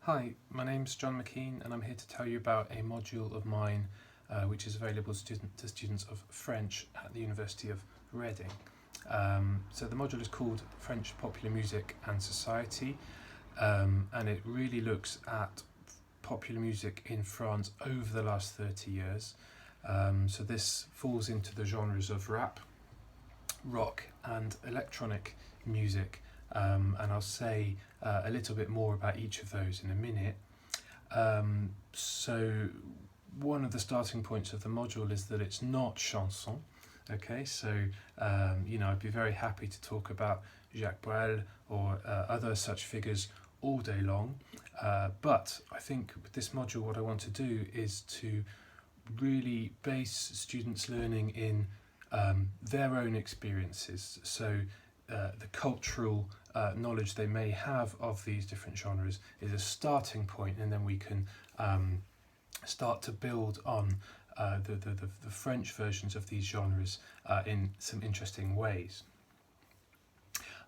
Hi, my name's John McKean and I'm here to tell you about a module of mine which is available to students of French at the University of Reading. So the module is called French Popular Music and Society, and it really looks at popular music in France over the last 30 years. So this falls into the genres of rap, rock and electronic music, and I'll say a little bit more about each of those in a minute. So one of the starting points of the module is that it's not chanson. Okay, so I'd be very happy to talk about Jacques Brel or other such figures all day long, but I think with this module what I want to do is to really base students' learning in their own experiences. So the cultural knowledge they may have of these different genres is a starting point, and then we can start to build on the French versions of these genres in some interesting ways.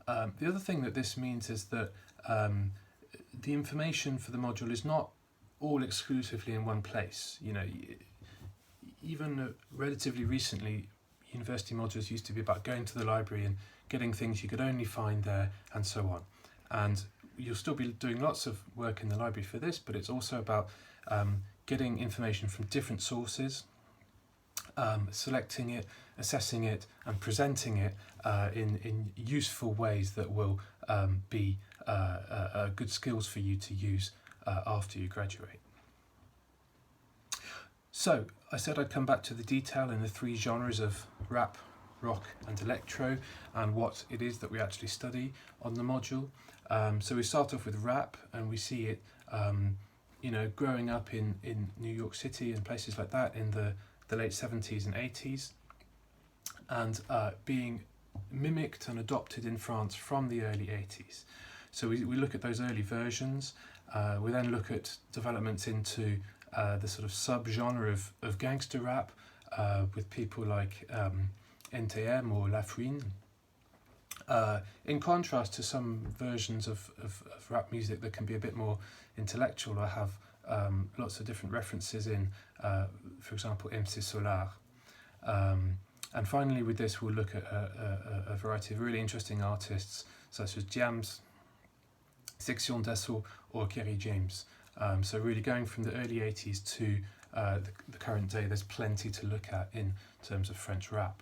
The other thing that this means is that the information for the module is not all exclusively in one place. Even relatively recently, university modules used to be about going to the library and getting things you could only find there and so on. And you'll still be doing lots of work in the library for this, but it's also about getting information from different sources, selecting it, assessing it and presenting it in useful ways that will be good skills for you to use after you graduate. So I said I'd come back to the detail in the three genres of rap, rock and electro, and what it is that we actually study on the module. So we start off with rap, and we see it growing up in New York City and places like that in the late 70s and 80s, and being mimicked and adopted in France from the early 80s. So we look at those early versions. We then look at developments into the sort of sub-genre of gangster rap with people like NTM or La Fouine, in contrast to some versions of rap music that can be a bit more intellectual or have lots of different references in, for example, MC Solar. And finally with this we'll look at a variety of really interesting artists such as Diams, Section d'Assaut or Kerry James. So really going from the early 80s to the current day, there's plenty to look at in terms of French rap.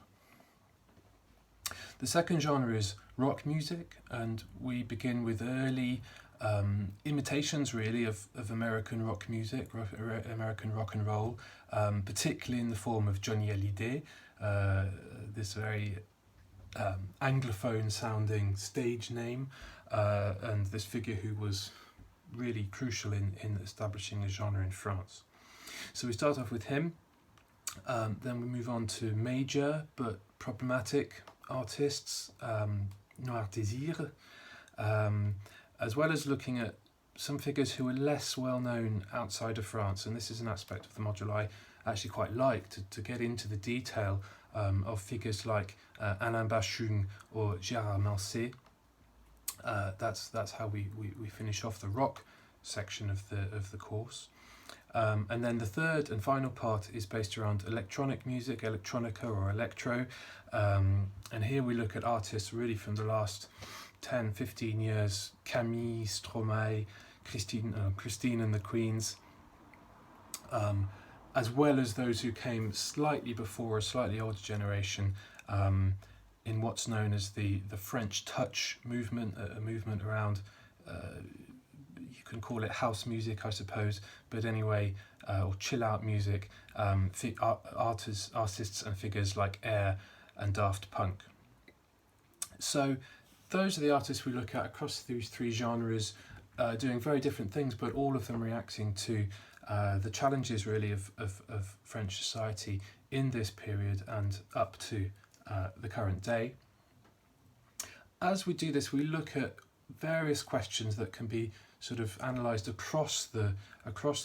The second genre is rock music, and we begin with early imitations really of American rock music, American rock and roll, particularly in the form of Johnny Hallyday, this very Anglophone sounding stage name, and this figure who was really crucial in establishing a genre in France. So we start off with him, then we move on to major but problematic artists, Noir Désir, as well as looking at some figures who are less well known outside of France, and this is an aspect of the module I actually quite like, to get into the detail of figures like Alain Bashung or Gérard Manset. That's how we finish off the rock section of the course. And then the third and final part is based around electronic music, electronica or electro, and here we look at artists really from the last 10-15 years, Camille, Stromae, Christine and the Queens, as well as those who came slightly before, a slightly older generation, in what's known as the French touch movement, a movement around, you can call it house music I suppose, but anyway, or chill out music, artists and figures like Air and Daft Punk. So those are the artists we look at across these three genres, doing very different things, but all of them reacting to the challenges really of French society in this period and up to the current day. As we do this, we look at various questions that can be sort of analysed across the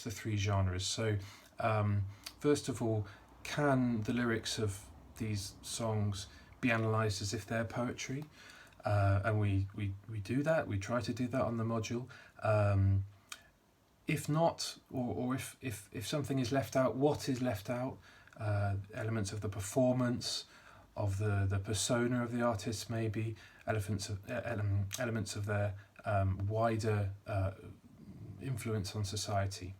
three genres. So first of all, can the lyrics of these songs be analysed as if they're poetry? And we do that, we try to do that on the module. If not, or if something is left out, what is left out? Elements of the performance, of the persona of the artist, maybe elements of their wider influence on society.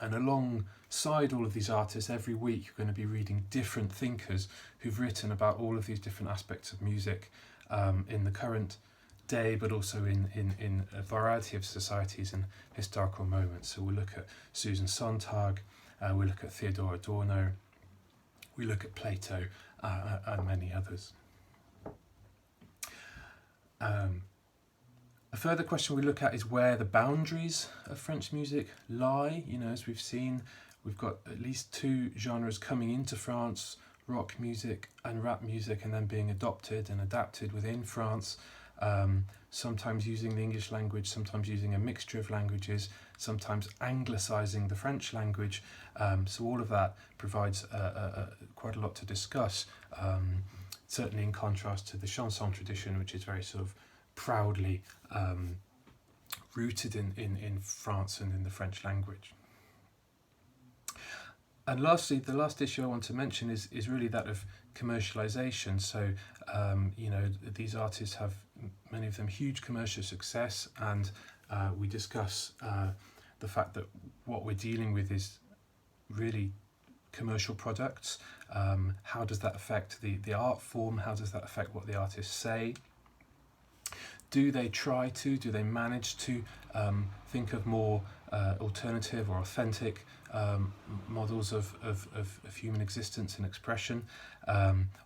And alongside all of these artists, every week you're going to be reading different thinkers who've written about all of these different aspects of music in the current day, but also in a variety of societies and historical moments. So we'll look at Susan Sontag, we'll look at Theodor Adorno, we look at Plato, and many others. A further question we look at is where the boundaries of French music lie. You know, as we've seen, we've got at least two genres coming into France, rock music and rap music, and then being adopted and adapted within France, sometimes using the English language, sometimes using a mixture of languages, sometimes anglicising the French language. So all of that provides quite a lot to discuss, certainly in contrast to the chanson tradition, which is very sort of proudly rooted in France and in the French language. And lastly, the last issue I want to mention is really that of commercialization. So, you know, these artists have, many of them, huge commercial success, and we discuss the fact that what we're dealing with is really commercial products. How does that affect the art form? How does that affect what the artists say? Do they manage to think of more alternative or authentic models of human existence and expression?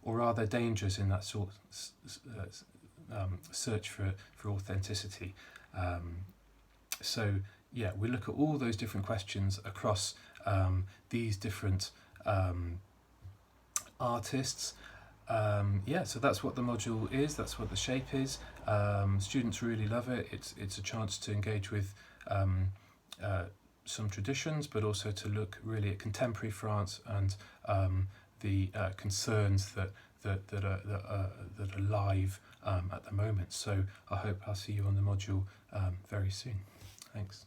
Or are there dangers in that sort of search for authenticity? So yeah, we look at all those different questions across these different artists. So that's what the module is, that's what the shape is. Students really love it. It's a chance to engage with some traditions, but also to look really at contemporary France and the concerns that are live at the moment. So I hope I'll see you on the module very soon. Thanks.